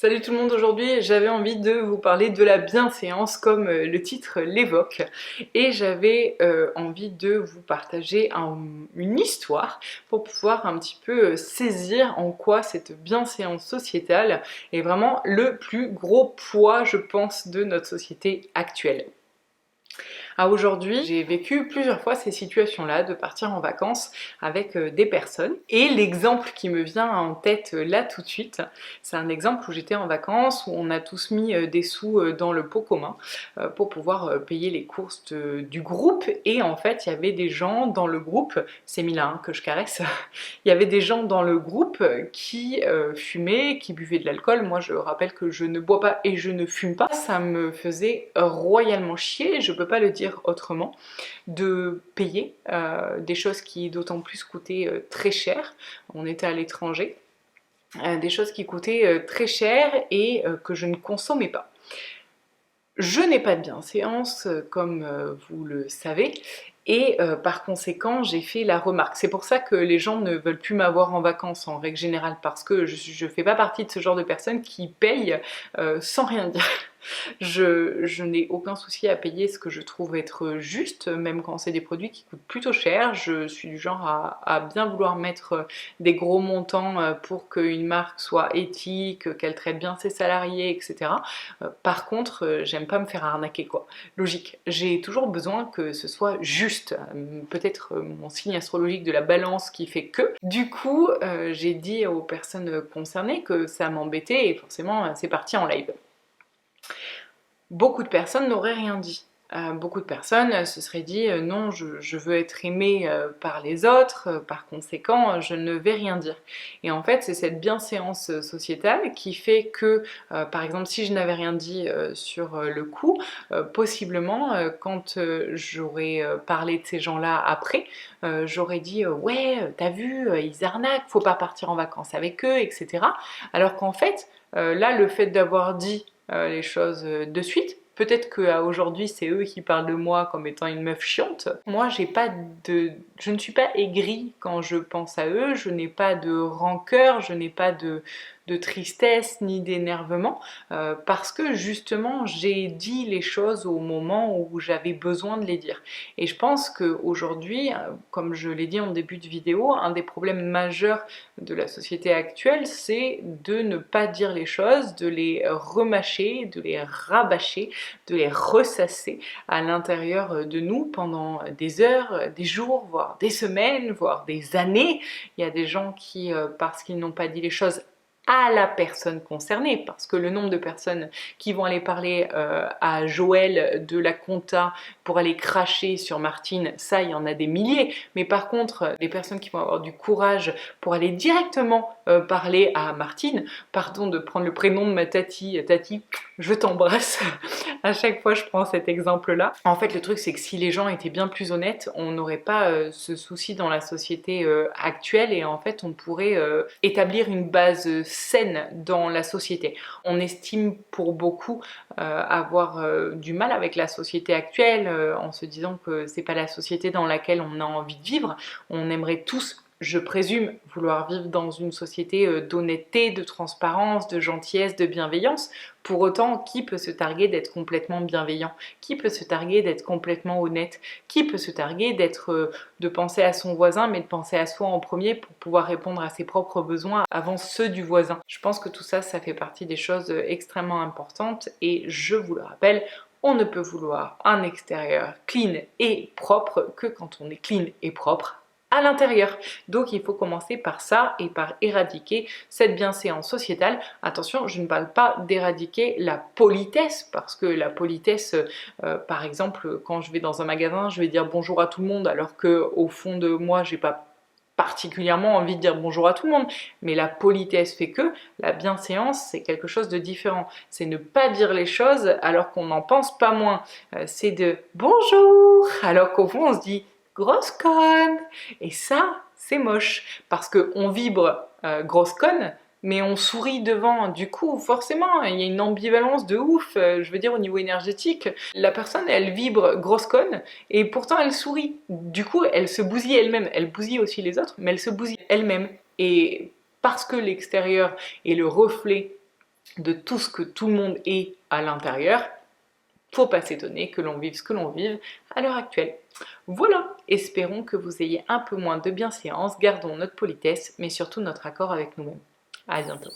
Salut tout le monde, aujourd'hui j'avais envie de vous parler de la bienséance comme le titre l'évoque et j'avais envie de vous partager une histoire pour pouvoir un petit peu saisir en quoi cette bienséance sociétale est vraiment le plus gros poids je pense de notre société actuelle. Aujourd'hui, j'ai vécu plusieurs fois ces situations-là, de partir en vacances avec des personnes. Et l'exemple qui me vient en tête là tout de suite, c'est un exemple où j'étais en vacances, où on a tous mis des sous dans le pot commun pour pouvoir payer les courses du groupe. Et en fait, il y avait des gens dans le groupe, c'est Mila hein, que je caresse, il y avait des gens dans le groupe qui fumaient, qui buvaient de l'alcool. Moi, je rappelle que je ne bois pas et je ne fume pas. Ça me faisait royalement chier, je peux pas le dire autrement, de payer des choses qui d'autant plus coûtaient très cher. On était à l'étranger, des choses qui coûtaient très cher et que je ne consommais pas. Je n'ai pas de bienséance, comme vous le savez, et par conséquent, j'ai fait la remarque. C'est pour ça que les gens ne veulent plus m'avoir en vacances en règle générale, parce que je fais pas partie de ce genre de personnes qui payent sans rien dire. Je n'ai aucun souci à payer ce que je trouve être juste, même quand c'est des produits qui coûtent plutôt cher. Je suis du genre à bien vouloir mettre des gros montants pour qu'une marque soit éthique, qu'elle traite bien ses salariés, etc. Par contre, j'aime pas me faire arnaquer quoi. Logique. J'ai toujours besoin que ce soit juste. Peut-être mon signe astrologique de la balance qui fait que. Du coup, j'ai dit aux personnes concernées que ça m'embêtait et forcément c'est parti en live. Beaucoup de personnes n'auraient rien dit. Beaucoup de personnes se seraient dit non, je veux être aimée par les autres, par conséquent, je ne vais rien dire. Et en fait, c'est cette bienséance sociétale qui fait que, par exemple, si je n'avais rien dit sur le coup, possiblement, quand j'aurais parlé de ces gens-là après, j'aurais dit ouais, t'as vu, ils arnaquent, faut pas partir en vacances avec eux, etc. Alors qu'en fait, là, le fait d'avoir dit les choses de suite. Peut-être qu'aujourd'hui c'est eux qui parlent de moi comme étant une meuf chiante. Moi je ne suis pas aigrie quand je pense à eux, je n'ai pas de rancœur, je n'ai pas de tristesse ni d'énervement parce que justement j'ai dit les choses au moment où j'avais besoin de les dire. Et je pense qu'aujourd'hui, comme je l'ai dit en début de vidéo, un des problèmes majeurs de la société actuelle, c'est de ne pas dire les choses, de les remâcher, de les rabâcher, de les ressasser à l'intérieur de nous pendant des heures, des jours, voire des semaines, voire des années. Il y a des gens qui, parce qu'ils n'ont pas dit les choses à la personne concernée, parce que le nombre de personnes qui vont aller parler à Joël de la compta pour aller cracher sur Martine, ça il y en a des milliers, mais par contre les personnes qui vont avoir du courage pour aller directement parler à Martine, pardon de prendre le prénom de ma tati, je t'embrasse, à chaque fois je prends cet exemple là. En fait le truc c'est que si les gens étaient bien plus honnêtes, on n'aurait pas ce souci dans la société actuelle et en fait on pourrait établir une base saine dans la société. On estime pour beaucoup avoir du mal avec la société actuelle en se disant que c'est pas la société dans laquelle on a envie de vivre. On aimerait tous, je présume, vouloir vivre dans une société d'honnêteté, de transparence, de gentillesse, de bienveillance. Pour autant, qui peut se targuer d'être complètement bienveillant? Qui peut se targuer d'être complètement honnête? Qui peut se targuer de penser à son voisin, mais de penser à soi en premier pour pouvoir répondre à ses propres besoins avant ceux du voisin? Je pense que tout ça, ça fait partie des choses extrêmement importantes et je vous le rappelle, on ne peut vouloir un extérieur clean et propre que quand on est clean et propre à l'intérieur. Donc il faut commencer par ça et par éradiquer cette bienséance sociétale. Attention, je ne parle pas d'éradiquer la politesse, parce que la politesse, par exemple, quand je vais dans un magasin, je vais dire bonjour à tout le monde, alors que au fond de moi, j'ai pas particulièrement envie de dire bonjour à tout le monde, mais la politesse fait que la bienséance c'est quelque chose de différent, c'est ne pas dire les choses alors qu'on n'en pense pas moins, c'est de bonjour alors qu'au fond on se dit grosse conne, et ça c'est moche parce qu'on vibre grosse conne mais on sourit devant, du coup forcément il y a une ambivalence de ouf, je veux dire au niveau énergétique, la personne elle vibre grosse conne et pourtant elle sourit, du coup elle se bousille elle-même, elle bousille aussi les autres mais elle se bousille elle-même, et parce que l'extérieur est le reflet de tout ce que tout le monde est à l'intérieur, faut pas s'étonner que l'on vive ce que l'on vive à l'heure actuelle. Voilà, espérons que vous ayez un peu moins de bienséance, gardons notre politesse, mais surtout notre accord avec nous-mêmes. À bientôt.